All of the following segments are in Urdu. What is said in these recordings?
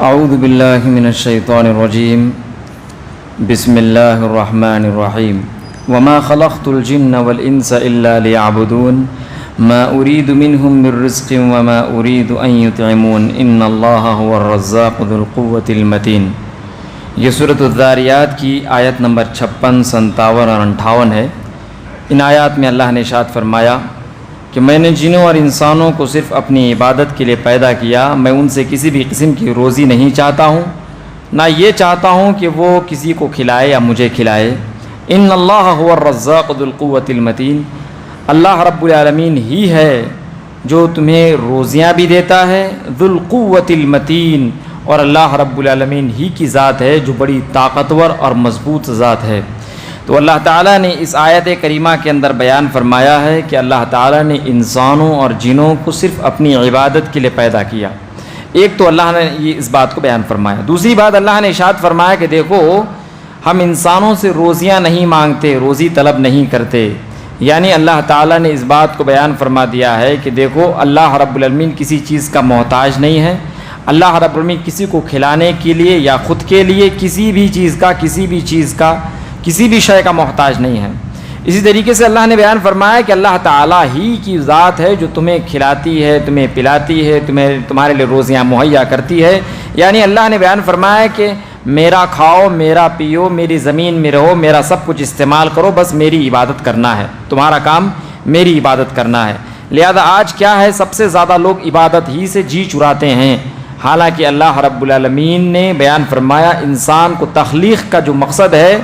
اعوذ باللہ من الشیطان الرجیم بسم اللہ الرحمن الرحیم وما خلقت الجن والانس الا لیعبدون ما اريد منهم من رزق وما اريد ان يطعمون ان اللہ هو الرزاق ذو القوة المتین۔ یہ سورۃ الذاریات کی آیت نمبر 56، 57 اور 58 ہے۔ ان آیات میں اللہ نے ارشاد فرمایا کہ میں نے جنوں اور انسانوں کو صرف اپنی عبادت کے لیے پیدا کیا، میں ان سے کسی بھی قسم کی روزی نہیں چاہتا ہوں، نہ یہ چاہتا ہوں کہ وہ کسی کو کھلائے یا مجھے کھلائے۔ ان اللہ هو الرزاق ذو القوة المتین، اللہ رب العالمین ہی ہے جو تمہیں روزیاں بھی دیتا ہے، ذو القوة المتین، اور اللہ رب العالمین ہی کی ذات ہے جو بڑی طاقتور اور مضبوط ذات ہے۔ تو اللہ تعالیٰ نے اس آیت کریمہ کے اندر بیان فرمایا ہے کہ اللہ تعالیٰ نے انسانوں اور جنوں کو صرف اپنی عبادت کے لیے پیدا کیا۔ ایک تو اللہ نے یہ اس بات کو بیان فرمایا۔ دوسری بات اللہ نے ارشاد فرمایا کہ دیکھو ہم انسانوں سے روزیاں نہیں مانگتے، روزی طلب نہیں کرتے، یعنی اللہ تعالیٰ نے اس بات کو بیان فرما دیا ہے کہ دیکھو اللہ رب العالمین کسی چیز کا محتاج نہیں ہے، اللہ رب العالمین کسی کو کھلانے کے لیے یا خود کے لیے کسی بھی چیز کا کسی بھی شے کا محتاج نہیں ہے۔ اسی طریقے سے اللہ نے بیان فرمایا کہ اللہ تعالیٰ ہی کی ذات ہے جو تمہیں کھلاتی ہے، تمہیں پلاتی ہے، تمہارے لیے روزیاں مہیا کرتی ہے، یعنی اللہ نے بیان فرمایا کہ میرا کھاؤ، میرا پیو، میری زمین میں رہو، میرا سب کچھ استعمال کرو، بس میری عبادت کرنا ہے، تمہارا کام میری عبادت کرنا ہے۔ لہذا آج کیا ہے، سب سے زیادہ لوگ عبادت ہی سے جی چراتے ہیں، حالانکہ اللہ رب العالمین نے بیان فرمایا انسان کو تخلیق کا جو مقصد ہے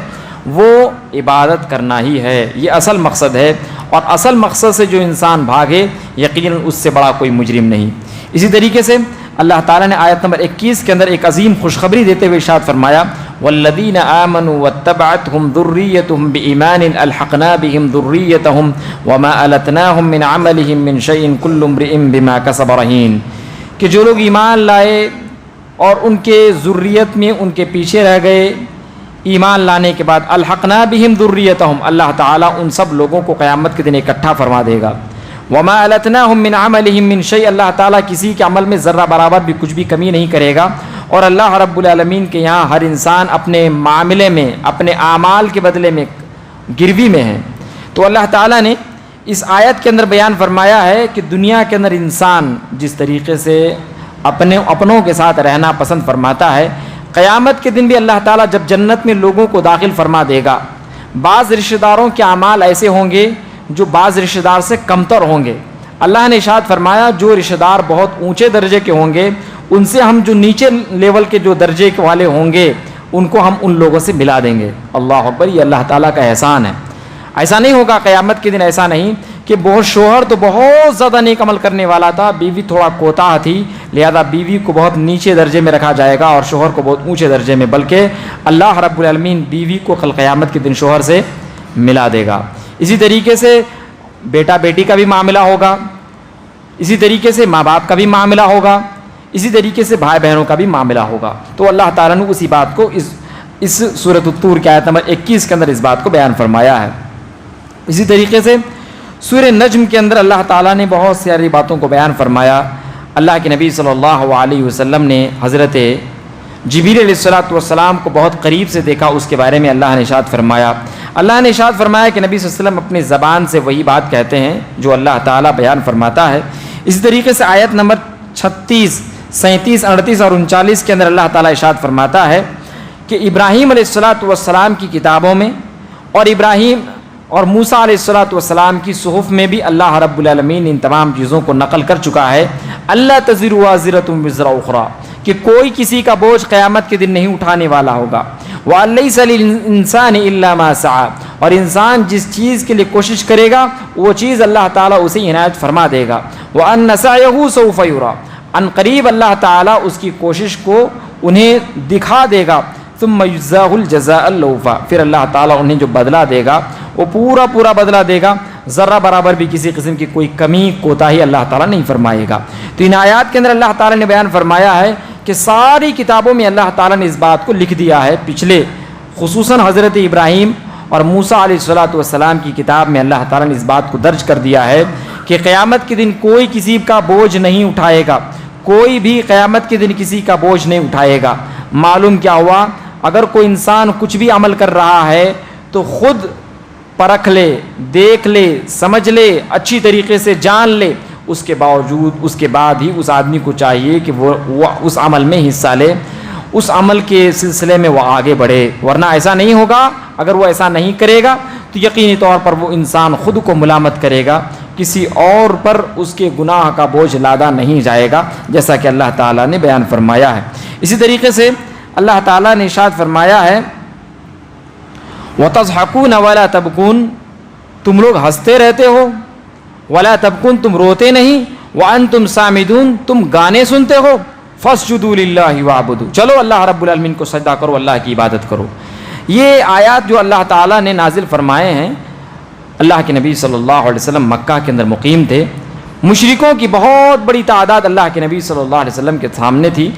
وہ عبادت کرنا ہی ہے، یہ اصل مقصد ہے، اور اصل مقصد سے جو انسان بھاگے یقیناً اس سے بڑا کوئی مجرم نہیں۔ اسی طریقے سے اللہ تعالیٰ نے آیت نمبر 21 کے اندر ایک عظیم خوشخبری دیتے ہوئے ارشاد فرمایا والذین آمنوا واتبعتهم ذریتهم بإیمان الحقنا بهم ذریتهم وما ألتناهم من عملهم من شیء کل امرئ بما کسب رہین، کہ جو لوگ ایمان لائے اور ان کے ذریت میں ان کے پیچھے رہ گئے، ایمان لانے کے بعد الحقنا بہم ذریتہم، اللہ تعالیٰ ان سب لوگوں کو قیامت کے دن اکٹھا فرما دے گا۔ وما التناہم من عملہم من شیء، اللہ تعالیٰ کسی کے عمل میں ذرہ برابر بھی کچھ بھی کمی نہیں کرے گا، اور اللہ رب العالمین کے یہاں ہر انسان اپنے معاملے میں اپنے اعمال کے بدلے میں گروی میں ہے۔ تو اللہ تعالیٰ نے اس آیت کے اندر بیان فرمایا ہے کہ دنیا کے اندر انسان جس طریقے سے اپنوں کے ساتھ رہنا پسند فرماتا ہے، قیامت کے دن بھی اللہ تعالیٰ جب جنت میں لوگوں کو داخل فرما دے گا، بعض رشتہ داروں کے اعمال ایسے ہوں گے جو بعض رشتہ دار سے کمتر ہوں گے۔ اللہ نے ارشاد فرمایا جو رشتہ دار بہت اونچے درجے کے ہوں گے ان سے ہم جو نیچے لیول کے جو درجے کے والے ہوں گے ان کو ہم ان لوگوں سے ملا دیں گے۔ اللہ اکبر، یہ اللہ تعالیٰ کا احسان ہے۔ ایسا نہیں ہوگا قیامت کے دن، ایسا نہیں کہ بہت شوہر تو بہت زیادہ نیک عمل کرنے والا تھا، بیوی تھوڑا کوتاہ تھی، لہذا بیوی کو بہت نیچے درجے میں رکھا جائے گا اور شوہر کو بہت اونچے درجے میں، بلکہ اللہ رب العالمین بیوی کو کل قیامت کے دن شوہر سے ملا دے گا۔ اسی طریقے سے بیٹا بیٹی کا بھی معاملہ ہوگا، اسی طریقے سے ماں باپ کا بھی معاملہ ہوگا، اسی طریقے سے بھائی بہنوں کا بھی معاملہ ہوگا۔ تو اللہ تعالیٰ نے اسی بات کو اس سورۃ الطور کی آیت نمبر 21 کے اندر اس بات کو بیان فرمایا ہے۔ اسی طریقے سے سورہ نجم کے اندر اللہ تعالیٰ نے بہت ساری باتوں کو بیان فرمایا۔ اللہ کے نبی صلی اللہ علیہ وسلم نے حضرت جبریل علیہ السلام کو بہت قریب سے دیکھا، اس کے بارے میں اللہ نے ارشاد فرمایا کہ نبی صلی اللہ علیہ وسلم اپنی زبان سے وہی بات کہتے ہیں جو اللہ تعالیٰ بیان فرماتا ہے۔ اسی طریقے سے آیت نمبر 36، 37، 38 اور 39 کے اندر اللہ تعالیٰ ارشاد فرماتا ہے کہ ابراہیم علیہ السلام کی کتابوں میں اور ابراہیم اور موسیٰ علیہ السلام کی صحف میں بھی اللہ رب العالمین ان تمام چیزوں کو نقل کر چکا ہے۔ اللہ تزر وازرۃ وزر اخری، کہ کوئی کسی کا بوجھ قیامت کے دن نہیں اٹھانے والا ہوگا۔ وَلَيْسَ لِلْإِنسَانِ إِلَّا مَا سَعَىٰ، اور انسان جس چیز کے لیے کوشش کرے گا وہ چیز اللہ تعالیٰ اسے عنایت فرما دے گا۔ وَأَنَّ سَعْيَهُ سَوْفَ يُرَىٰ، ان قریب اللہ تعالیٰ اس کی کوشش کو انہیں دکھا دے گا۔ ثُمَّ يُجْزَاهُ الْجَزَاءَ الْأَوْفَىٰ، پھر اللہ تعالیٰ انہیں جو بدلہ دے گا وہ پورا بدلہ دے گا، ذرہ برابر بھی کسی قسم کی کوئی کمی کوتاہی اللہ تعالیٰ نہیں فرمائے گا۔ تو ان آیات کے اندر اللہ تعالیٰ نے بیان فرمایا ہے کہ ساری کتابوں میں اللہ تعالیٰ نے اس بات کو لکھ دیا ہے، پچھلے خصوصاً حضرت ابراہیم اور موسیٰ علیہ السلام کی کتاب میں اللہ تعالیٰ نے اس بات کو درج کر دیا ہے کہ قیامت کے دن کوئی کسی کا بوجھ نہیں اٹھائے گا، کوئی بھی قیامت کے دن کسی کا بوجھ نہیں اٹھائے گا۔ معلوم کیا ہوا؟ اگر کوئی انسان کچھ بھی عمل کر رہا ہے تو خود پرکھ لے، دیکھ لے، سمجھ لے، اچھی طریقے سے جان لے، اس کے باوجود اس کے بعد ہی اس آدمی کو چاہیے کہ وہ اس عمل میں حصہ لے، اس عمل کے سلسلے میں وہ آگے بڑھے، ورنہ ایسا نہیں ہوگا۔ اگر وہ ایسا نہیں کرے گا تو یقینی طور پر وہ انسان خود کو ملامت کرے گا، کسی اور پر اس کے گناہ کا بوجھ لادا نہیں جائے گا، جیسا کہ اللہ تعالیٰ نے بیان فرمایا ہے۔ اسی طریقے سے اللہ تعالیٰ نے ارشاد فرمایا ہے وَتَضْحَكُونَ وَلَا تَبْكُونَ، تم لوگ ہنستے رہتے ہو، وَلَا تَبْكُونَ، تم روتے نہیں، وَأَنْتُمْ سَامِدُونَ، تم گانے سنتے ہو، فَاسْجُدُوا لِلَّهِ وَاعْبُدُوا، چلو اللہ رب العالمین کو سجدہ کرو، اللہ کی عبادت کرو۔ یہ آیات جو اللہ تعالیٰ نے نازل فرمائے ہیں، اللہ کے نبی صلی اللہ علیہ وسلم مکہ کے اندر مقیم تھے، مشرکوں کی بہت بڑی تعداد اللہ کے نبی صلی اللہ علیہ وسلم کے سامنے تھی۔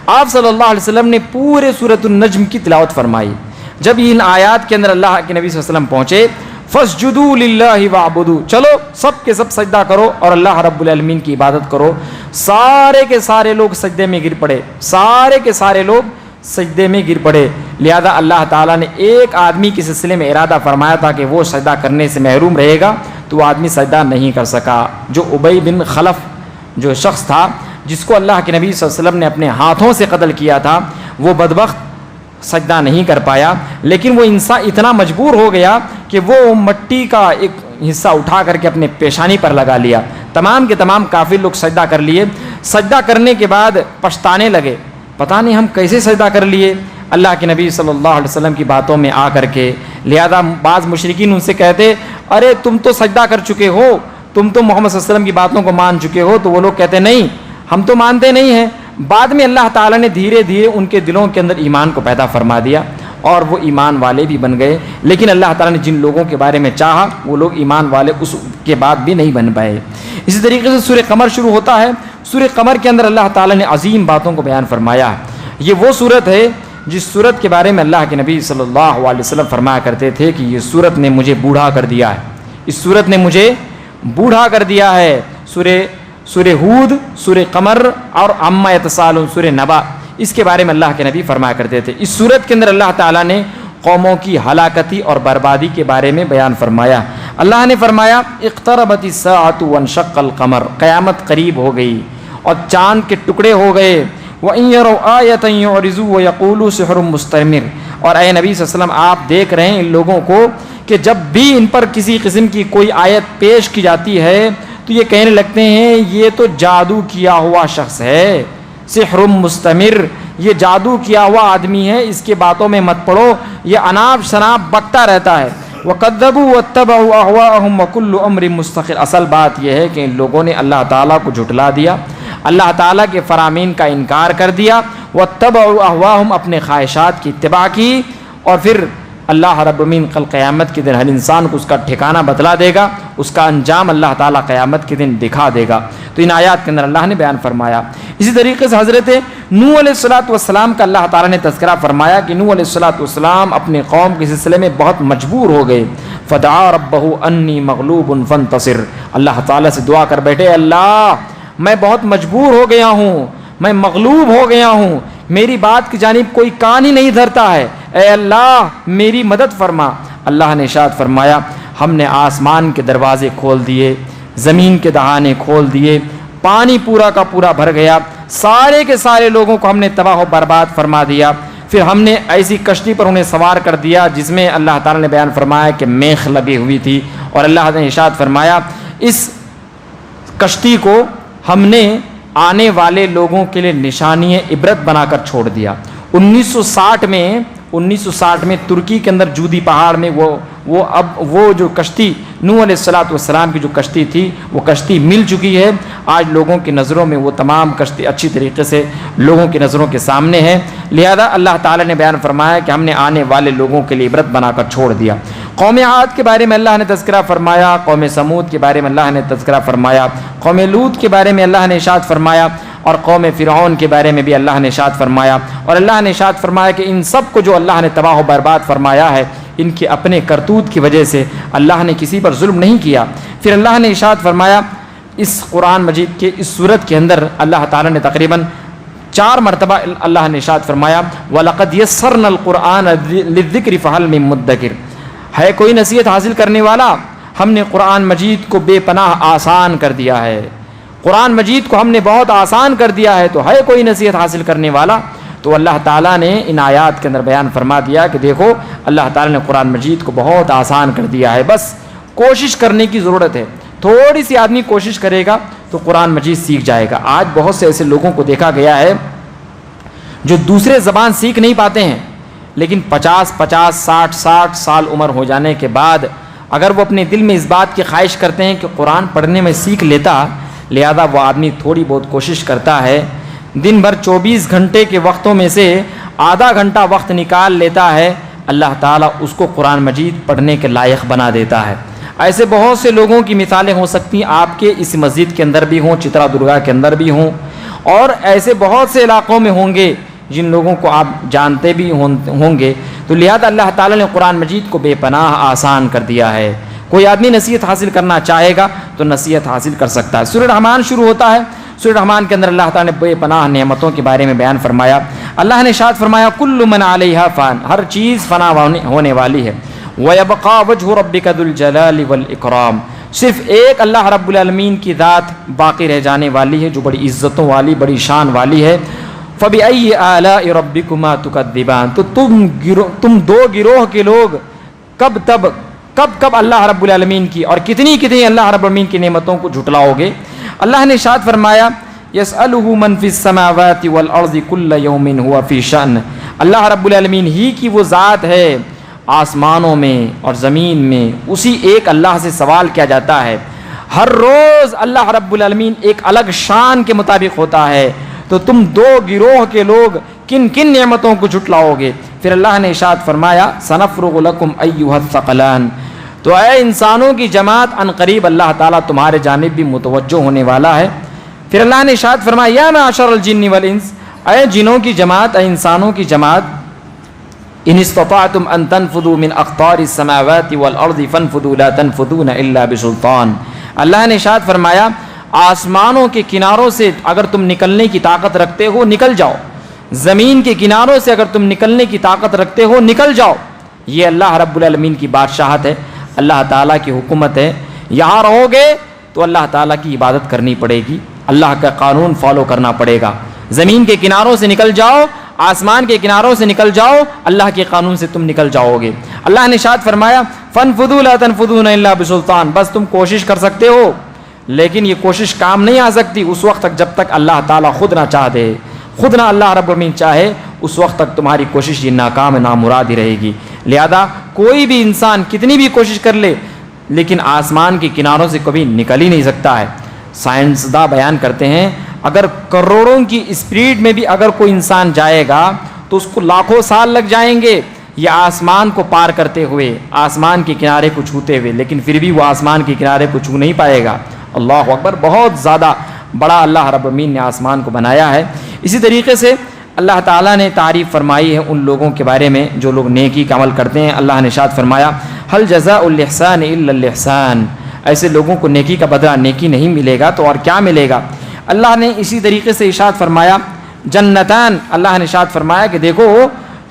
آپ صلی اللہ علیہ وسلم نے پورے سورۃ النجم کی تلاوت فرمائی۔ جب ان آیات کے اندر اللہ کے نبی صلی اللہ علیہ وسلم پہنچے، فَاسْجُدُوا لِلَّهِ وَاعْبُدُوا، چلو سب کے سب سجدہ کرو اور اللہ رب العالمین کی عبادت کرو، سارے کے سارے لوگ سجدے میں گر پڑے، سارے کے سارے لوگ سجدے میں گر پڑے۔ لہذا اللہ تعالیٰ نے ایک آدمی کے سلسلے میں ارادہ فرمایا تھا کہ وہ سجدہ کرنے سے محروم رہے گا، تو وہ آدمی سجدہ نہیں کر سکا، جو ابی بن خلف جو شخص تھا جس کو اللہ کے نبی صلی اللہ علیہ وسلم نے اپنے ہاتھوں سے قتل کیا تھا، وہ بدبخت سجدہ نہیں کر پایا، لیکن وہ انسان اتنا مجبور ہو گیا کہ وہ مٹی کا ایک حصہ اٹھا کر کے اپنے پیشانی پر لگا لیا۔ تمام کے تمام کافر لوگ سجدہ کر لیے، سجدہ کرنے کے بعد پچھتانے لگے، پتہ نہیں ہم کیسے سجدہ کر لیے اللہ کے نبی صلی اللہ علیہ وسلم کی باتوں میں آ کر کے۔ لہذا بعض مشرکین ان سے کہتے، ارے تم تو سجدہ کر چکے ہو، تم تو محمد صلی اللہ علیہ وسلم کی باتوں کو مان چکے ہو، تو وہ لوگ کہتے نہیں ہم تو مانتے نہیں ہیں۔ بعد میں اللہ تعالیٰ نے دھیرے دھیرے ان کے دلوں کے اندر ایمان کو پیدا فرما دیا اور وہ ایمان والے بھی بن گئے، لیکن اللہ تعالیٰ نے جن لوگوں کے بارے میں چاہا وہ لوگ ایمان والے اس کے بعد بھی نہیں بن پائے۔ اسی طریقے سے سورہ قمر شروع ہوتا ہے، سورہ قمر کے اندر اللہ تعالیٰ نے عظیم باتوں کو بیان فرمایا ہے۔ یہ وہ سورت ہے جس سورت کے بارے میں اللہ کے نبی صلی اللہ علیہ وسلم فرمایا کرتے تھے کہ یہ سورت نے مجھے بوڑھا کر دیا ہے، اس سورت نے مجھے بوڑھا کر دیا ہے۔ سورہ ہود، سورہ قمر اور عما یتساءلون، سورہ نبا، اس کے بارے میں اللہ کے نبی فرمایا کرتے تھے۔ اس سورت کے اندر اللہ تعالیٰ نے قوموں کی ہلاکتی اور بربادی کے بارے میں بیان فرمایا۔ اللہ نے فرمایا اقتربت الساعۃ وانشق القمر، قیامت قریب ہو گئی اور چاند کے ٹکڑے ہو گئے۔ وَإِن يَرَوْا آيَةً يُعْرِضُوا وَيَقُولُوا سِحْرٌ مُسْتَمِرٌ، اور اے نبی صلی اللہ علیہ وسلم آپ دیکھ رہے ہیں ان لوگوں کو کہ جب بھی ان پر کسی قسم کی کوئی آیت پیش کی جاتی ہے تو یہ کہنے لگتے ہیں یہ تو جادو کیا ہوا شخص ہے، سحر مستمر، یہ جادو کیا ہوا آدمی ہے، اس کے باتوں میں مت پڑو، یہ اناب شناب بکتا رہتا ہے۔ وَكَذَّبُوا وَاتَّبَعُوا أَهْوَاءَهُمْ وَكُلُّ أَمْرٍ مُسْتَقِرٌ، اصل بات یہ ہے کہ ان لوگوں نے اللہ تعالیٰ کو جھٹلا دیا، اللہ تعالیٰ کے فرامین کا انکار کر دیا، وَاتَّبَعُوا أَهْوَاءَهُمْ اپنے خواہشات کی اتباع کی، اور پھر اللہ رب العالمین کل قیامت کے دن ہر انسان کو اس کا ٹھکانہ بتلا دے گا، اس کا انجام اللہ تعالیٰ قیامت کے دن دکھا دے گا۔ تو ان آیات کے اندر اللہ نے بیان فرمایا۔ اسی طریقے سے حضرت نوح علیہ السلام کا اللہ تعالیٰ نے تذکرہ فرمایا کہ نوح علیہ السلام اپنے قوم کے سلسلے میں بہت مجبور ہو گئے۔ فدعا ربہ انی مغلوب فانتصر، اللہ تعالیٰ سے دعا کر بیٹھے اللہ میں بہت مجبور ہو گیا ہوں، میں مغلوب ہو گیا ہوں، میری بات کی جانب کوئی کان ہی نہیں دھرتا ہے، اے اللہ میری مدد فرما۔ اللہ نے ارشاد فرمایا ہم نے آسمان کے دروازے کھول دیے، زمین کے دہانے کھول دیے، پانی پورا کا پورا بھر گیا، سارے کے سارے لوگوں کو ہم نے تباہ و برباد فرما دیا۔ پھر ہم نے ایسی کشتی پر انہیں سوار کر دیا جس میں اللہ تعالیٰ نے بیان فرمایا کہ میخ لگی ہوئی تھی، اور اللہ نے ارشاد فرمایا اس کشتی کو ہم نے آنے والے لوگوں کے لیے نشانی عبرت بنا کر چھوڑ دیا۔ 1960 میں ترکی کے اندر جودی پہاڑ میں وہ جو کشتی نوح علیہ السلام کی جو کشتی تھی وہ کشتی مل چکی ہے۔ آج لوگوں کی نظروں میں وہ تمام کشتی اچھی طریقے سے لوگوں کی نظروں کے سامنے ہے۔ لہذا اللہ تعالیٰ نے بیان فرمایا کہ ہم نے آنے والے لوگوں کے لیے عبرت بنا کر چھوڑ دیا۔ قوم عاد کے بارے میں اللہ نے تذکرہ فرمایا، قوم سمود کے بارے میں اللہ نے تذکرہ فرمایا، قوم لوط کے بارے میں اللہ نے ارشاد فرمایا، اور قوم فرعون کے بارے میں بھی اللہ نے ارشاد فرمایا۔ اور اللہ نے ارشاد فرمایا کہ ان سب کو جو اللہ نے تباہ و برباد فرمایا ہے ان کے اپنے کرتوت کی وجہ سے، اللہ نے کسی پر ظلم نہیں کیا۔ پھر اللہ نے ارشاد فرمایا اس قرآن مجید کے اس صورت کے اندر اللہ تعالیٰ نے تقریباً 4 مرتبہ اللہ نے ارشاد فرمایا وَلَقَدْ يَسَّرْنَا الْقُرْآنَ لِلذِّكْرِ فَهَلْ مِن مُدَّكِرٍ، ہے کوئی نصیحت حاصل کرنے والا؟ ہم نے قرآن مجید کو بے پناہ آسان کر دیا ہے، قرآن مجید کو ہم نے بہت آسان کر دیا ہے، تو ہے کوئی نصیحت حاصل کرنے والا؟ تو اللہ تعالیٰ نے ان آیات کے اندر بیان فرما دیا کہ دیکھو اللہ تعالیٰ نے قرآن مجید کو بہت آسان کر دیا ہے، بس کوشش کرنے کی ضرورت ہے، تھوڑی سی آدمی کوشش کرے گا تو قرآن مجید سیکھ جائے گا۔ آج بہت سے ایسے لوگوں کو دیکھا گیا ہے جو دوسرے زبان سیکھ نہیں پاتے ہیں، لیکن 50-60 سال عمر ہو جانے کے بعد اگر وہ اپنے دل میں اس بات کی خواہش کرتے ہیں کہ قرآن پڑھنے میں سیکھ لیتا، لہذا وہ آدمی تھوڑی بہت کوشش کرتا ہے، دن بھر 24 گھنٹے کے وقتوں میں سے آدھا گھنٹہ وقت نکال لیتا ہے، اللہ تعالیٰ اس کو قرآن مجید پڑھنے کے لائق بنا دیتا ہے۔ ایسے بہت سے لوگوں کی مثالیں ہو سکتی ہیں، آپ کے اس مسجد کے اندر بھی ہوں، چترا درگا کے اندر بھی ہوں، اور ایسے بہت سے علاقوں میں ہوں گے جن لوگوں کو آپ جانتے بھی ہوں گے۔ تو لہذا اللہ تعالیٰ نے قرآن مجید کو بے پناہ آسان کر دیا ہے، کوئی آدمی نصیحت حاصل کرنا چاہے گا تو نصیحت حاصل کر سکتا ہے۔ سورہ رحمان شروع ہوتا ہے، سورہ رحمان کے اندر اللہ تعالیٰ نے بے پناہ نعمتوں کے بارے میں بیان فرمایا۔ اللہ نے ارشاد فرمایا کل من علیہا فان، ہر چیز فنا ہونے والی ہے، وَيَبْقَى وَجْهُ رَبِّكَ ذُو الْجَلَالِ وَالْإِكْرَامِ، صرف ایک اللہ رب العالمین کی ذات باقی رہ جانے والی ہے جو بڑی عزتوں والی، بڑی شان والی ہے۔ فَبِأَيِّ آلَاءِ رَبِّكُمَا تُكَذِّبَانِ، تو تم دو گروہ کے لوگ کب اللہ رب العالمین کی اور کتنی اللہ رب العالمین کی نعمتوں کو جھٹلاؤ گے۔ اللہ نے ارشاد فرمایا یسألہ من فی السماوات والارض کل یوم هو فی شأن، اللہ رب العالمین ہی کی وہ ذات ہے، آسمانوں میں اور زمین میں اسی ایک اللہ سے سوال کیا جاتا ہے، ہر روز اللہ رب العالمین ایک الگ شان کے مطابق ہوتا ہے، تو تم دو گروہ کے لوگ کن کن نعمتوں کو جھٹلاؤ گے۔ پھر اللہ نے ارشاد فرمایا سنفرغ لکم ایھا الثقلان، تو اے انسانوں کی جماعت ان قریب اللہ تعالیٰ تمہارے جانب بھی متوجہ ہونے والا ہے۔ پھر اللہ نے ارشاد فرمایا یا معشر الجن والانس، اے جنوں کی جماعت، اے انسانوں کی جماعت، ان استطعتم ان تنفذوا من اقطار السماوات والارض فانفذوا لا تنفذون الا بسلطان، اللہ نے ارشاد فرمایا آسمانوں کے کناروں سے اگر تم نکلنے کی طاقت رکھتے ہو نکل جاؤ، زمین کے کناروں سے اگر تم نکلنے کی طاقت رکھتے ہو نکل جاؤ۔ یہ اللہ رب العالمین کی بادشاہت ہے، اللہ تعالیٰ کی حکومت ہے، یہاں رہو گے تو اللہ تعالیٰ کی عبادت کرنی پڑے گی، اللہ کا قانون فالو کرنا پڑے گا۔ زمین کے کناروں سے نکل جاؤ، آسمان کے کناروں سے نکل جاؤ، اللہ کے قانون سے تم نکل جاؤ گے۔ اللہ نے ارشاد فرمایا فانفذوا لا تنفذون الا بسلطان، بس تم کوشش کر سکتے ہو لیکن یہ کوشش کام نہیں آ سکتی اس وقت تک جب تک اللہ تعالیٰ خود نہ چاہ دے، خود نہ اللہ رب العالمین چاہے، اس وقت تک تمہاری کوشش یہ ناکام نامراد ہی رہے گی۔ لہذا کوئی بھی انسان کتنی بھی کوشش کر لے لیکن آسمان کے کناروں سے کبھی نکل ہی نہیں سکتا ہے۔ سائنسداں بیان کرتے ہیں اگر کروڑوں کی اسپیڈ میں بھی اگر کوئی انسان جائے گا تو اس کو لاکھوں سال لگ جائیں گے یہ آسمان کو پار کرتے ہوئے، آسمان کے کنارے کو چھوتے ہوئے، لیکن پھر بھی وہ آسمان کے کنارے کو چھو نہیں پائے گا۔ اللہ اکبر، بہت زیادہ بڑا اللہ رب العالمین نے آسمان کو بنایا ہے۔ اسی طریقے سے اللہ تعالیٰ نے تعریف فرمائی ہے ان لوگوں کے بارے میں جو لوگ نیکی کا عمل کرتے ہیں۔ اللہ نے ارشاد فرمایا هل جزاء الاحسان الا الاحسان، ایسے لوگوں کو نیکی کا بدلہ نیکی نہیں ملے گا تو اور کیا ملے گا۔ اللہ نے اسی طریقے سے ارشاد فرمایا جنتان، اللہ نے ارشاد فرمایا کہ دیکھو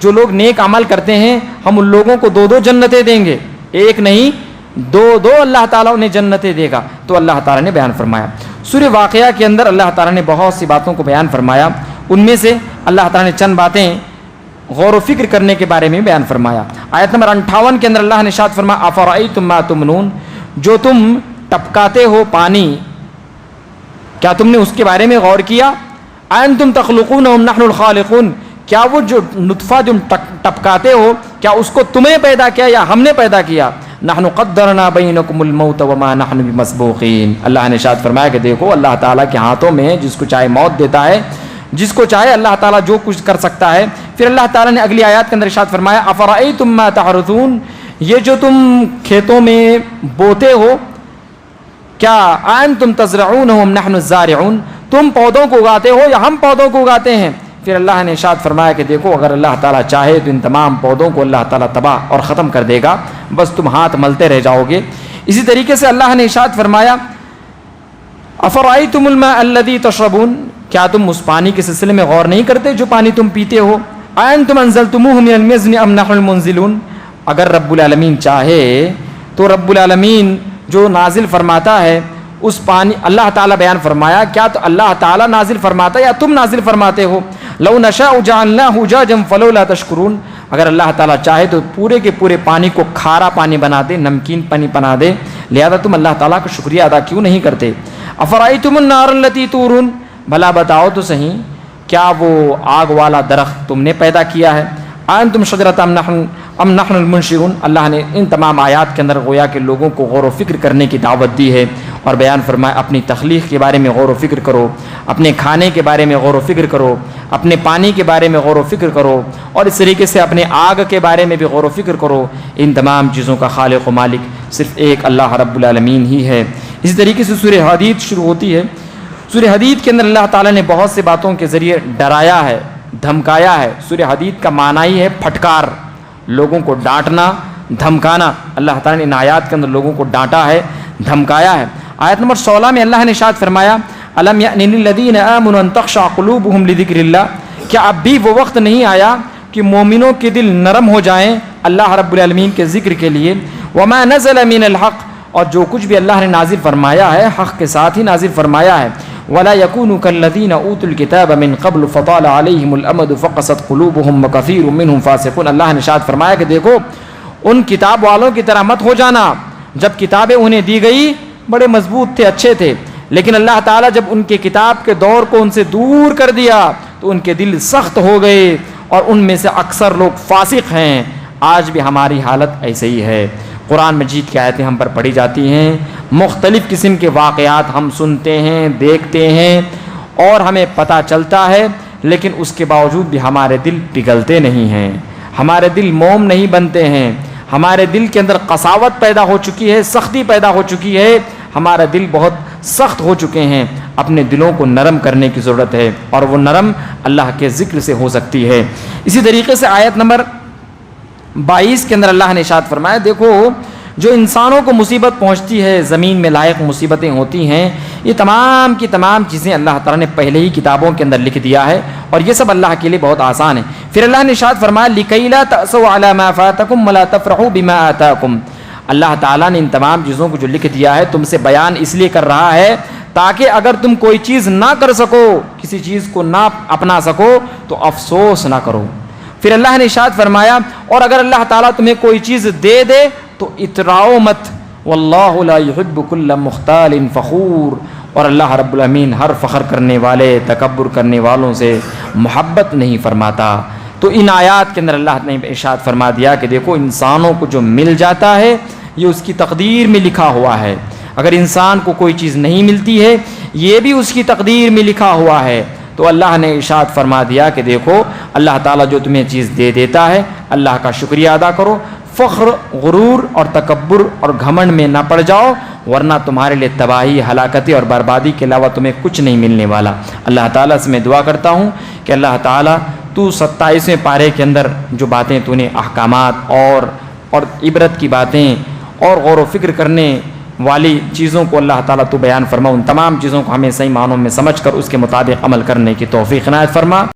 جو لوگ نیک عمل کرتے ہیں ہم ان لوگوں کو 2 جنتیں دیں گے، ایک نہیں 2 اللہ تعالیٰ انہیں جنتیں دے گا۔ تو اللہ تعالیٰ نے بیان فرمایا سورہ واقعہ کے اندر اللہ تعالیٰ نے بہت سی باتوں کو بیان فرمایا، ان میں سے اللہ تعالیٰ نے چند باتیں غور و فکر کرنے کے بارے میں بیان فرمایا۔ آیت نمبر 58 کے اندر اللہ نے ارشاد فرمایا افرأیتم ما تمنون، جو تم ٹپکاتے ہو پانی، کیا تم نے اس کے بارے میں غور کیا؟ انتم تخلقون ام نحن الخالقون، کیا وہ جو نطفہ تم ٹپکاتے ہو کیا اس کو تم نے پیدا کیا یا ہم نے پیدا کیا؟ نحن قدرنا بینکم الموت وما نحن بمسبوقین، اللہ نے ارشاد فرمایا کہ دیکھو اللہ تعالیٰ کے ہاتھوں میں جس کو چاہے موت دیتا ہے، جس کو چاہے اللہ تعالیٰ جو کچھ کر سکتا ہے۔ پھر اللہ تعالیٰ نے اگلی آیات کے اندر ارشاد فرمایا افرأیتم ما تحرثون، یہ جو تم کھیتوں میں بوتے ہو کیا انتم تزرعونہ ام نحن الزارعون، تم پودوں کو اگاتے ہو یا ہم پودوں کو اگاتے ہیں؟ پھر اللہ نے ارشاد فرمایا کہ دیکھو اگر اللہ تعالیٰ چاہے تو ان تمام پودوں کو اللہ تعالیٰ تباہ اور ختم کر دے گا، بس تم ہاتھ ملتے رہ جاؤ گے۔ اسی طریقے سے اللہ نے ارشاد فرمایا افرأیتم الماء الذی تشربون، کیا تم اس پانی کے سلسلے میں غور نہیں کرتے جو پانی تم پیتے ہو؟ اانتم انزلتموہ من المزن ام نحن المنزلون، اگر رب العالمین چاہے تو رب العالمین جو نازل فرماتا ہے اس پانی، اللہ تعالیٰ بیان فرمایا کیا تو اللہ تعالیٰ نازل فرماتا ہے یا تم نازل فرماتے ہو؟ لو نشاء جعلناہ اجاجا فلولا تشکرون، اگر اللہ تعالیٰ چاہے تو پورے کے پورے پانی کو کھارا پانی بنا دے، نمکین پانی بنا دے، لہذا تم اللہ تعالیٰ کا شکریہ ادا کیوں نہیں کرتے؟ افرأیتم النار التی تورون، بھلا بتاؤ تو صحیح کیا وہ آگ والا درخت تم نے پیدا کیا ہے؟ انتم شجرۃ ام نحن المنشئون، اللہ نے ان تمام آیات کے اندر گویا کہ لوگوں کو غور و فکر کرنے کی دعوت دی ہے اور بیان فرمایا اپنی تخلیق کے بارے میں غور و فکر کرو، اپنے کھانے کے بارے میں غور و فکر کرو، اپنے پانی کے بارے میں غور و فکر کرو، اور اس طریقے سے اپنے آگ کے بارے میں بھی غور و فکر کرو۔ ان تمام چیزوں کا خالق و مالک صرف ایک اللہ رب العالمین ہی ہے۔ اسی طریقے سے سورہ حدید شروع ہوتی ہے۔ سورہ حدید کے اندر اللہ تعالیٰ نے بہت سے باتوں کے ذریعے ڈرایا ہے، دھمکایا ہے۔ سورہ حدید کا معنی ہی ہے پھٹکار، لوگوں کو ڈانٹنا، دھمکانا۔ اللہ تعالیٰ نے ان آیات کے اندر لوگوں کو ڈانٹا ہے، دھمکایا ہے۔ آیت نمبر 16 میں اللہ نے ارشاد فرمایا الم یأن للذین آمنوا ان تخشع قلوبهم لذکر اللہ، کیا اب بھی وہ وقت نہیں آیا کہ مومنوں کے دل نرم ہو جائیں اللہ رب العالمین کے ذکر کے لیے؟ وما نزل من الحق، اور جو کچھ بھی اللہ نے نازل فرمایا ہے حق کے ساتھ ہی نازل فرمایا ہے۔ ولا يكونوا كالذين اوتوا الكتاب من قبل فطال عليهم الامد فقست قلوبهم وكثير منهم فاسقون، اللہ نے ارشاد فرمایا کہ دیکھو ان کتاب والوں کی طرح مت ہو جانا، جب کتابیں انہیں دی گئی بڑے مضبوط تھے، اچھے تھے، لیکن اللہ تعالیٰ جب ان کے کتاب کے دور کو ان سے دور کر دیا تو ان کے دل سخت ہو گئے، اور ان میں سے اکثر لوگ فاسق ہیں۔ آج بھی ہماری حالت ایسے ہی ہے۔ قرآن مجید کی آیتیں ہم پر پڑھی جاتی ہیں، مختلف قسم کے واقعات ہم سنتے ہیں، دیکھتے ہیں اور ہمیں پتہ چلتا ہے، لیکن اس کے باوجود بھی ہمارے دل پگھلتے نہیں ہیں، ہمارے دل موم نہیں بنتے ہیں، ہمارے دل کے اندر قساوت پیدا ہو چکی ہے، سختی پیدا ہو چکی ہے، ہمارا دل بہت سخت ہو چکے ہیں۔ اپنے دلوں کو نرم کرنے کی ضرورت ہے، اور وہ نرم اللہ کے ذکر سے ہو سکتی ہے۔ اسی طریقے سے آیت نمبر 22 کے اندر اللہ نے ارشاد فرمایا دیکھو جو انسانوں کو مصیبت پہنچتی ہے، زمین میں لائق مصیبتیں ہوتی ہیں، یہ تمام کی تمام چیزیں اللہ تعالیٰ نے پہلے ہی کتابوں کے اندر لکھ دیا ہے، اور یہ سب اللہ کے لیے بہت آسان ہے۔ پھر اللہ نے ارشاد فرمایا لِكَيْ لَا تَأْسَوْا عَلَىٰ مَا فَاتَكُمْ وَلَا تَفْرَحُوا بِمَا آتَاكُمْ، اللہ تعالیٰ نے ان تمام چیزوں کو جو لکھ دیا ہے تم سے بیان اس لیے کر رہا ہے تاکہ اگر تم کوئی چیز نہ کر سکو، کسی چیز کو نہ اپنا سکو تو افسوس نہ کرو۔ پھر اللہ نے ارشاد فرمایا اور اگر اللہ تعالیٰ تمہیں کوئی چیز دے دے تو اتراؤ مت، واللہ لا يحب كل مختال فخور، اور اللہ رب العالمین ہر فخر کرنے والے، تکبر کرنے والوں سے محبت نہیں فرماتا۔ تو ان آیات کے اندر اللہ نے ارشاد فرما دیا کہ دیکھو انسانوں کو جو مل جاتا ہے یہ اس کی تقدیر میں لکھا ہوا ہے، اگر انسان کو کوئی چیز نہیں ملتی ہے یہ بھی اس کی تقدیر میں لکھا ہوا ہے۔ تو اللہ نے ارشاد فرما دیا کہ دیکھو اللہ تعالیٰ جو تمہیں چیز دے دیتا ہے اللہ کا شکریہ ادا کرو، فخر، غرور اور تکبر اور گھمنڈ میں نہ پڑ جاؤ، ورنہ تمہارے لیے تباہی، ہلاکتی اور بربادی کے علاوہ تمہیں کچھ نہیں ملنے والا۔ اللہ تعالیٰ سے میں دعا کرتا ہوں کہ اللہ تعالیٰ تو 27ویں پارے کے اندر جو باتیں تو نے احکامات اور عبرت کی باتیں اور غور و فکر کرنے والی چیزوں کو اللہ تعالیٰ تو بیان فرما، ان تمام چیزوں کو ہمیں صحیح معنوں میں سمجھ کر اس کے مطابق عمل کرنے کی توفیق عنایت فرما۔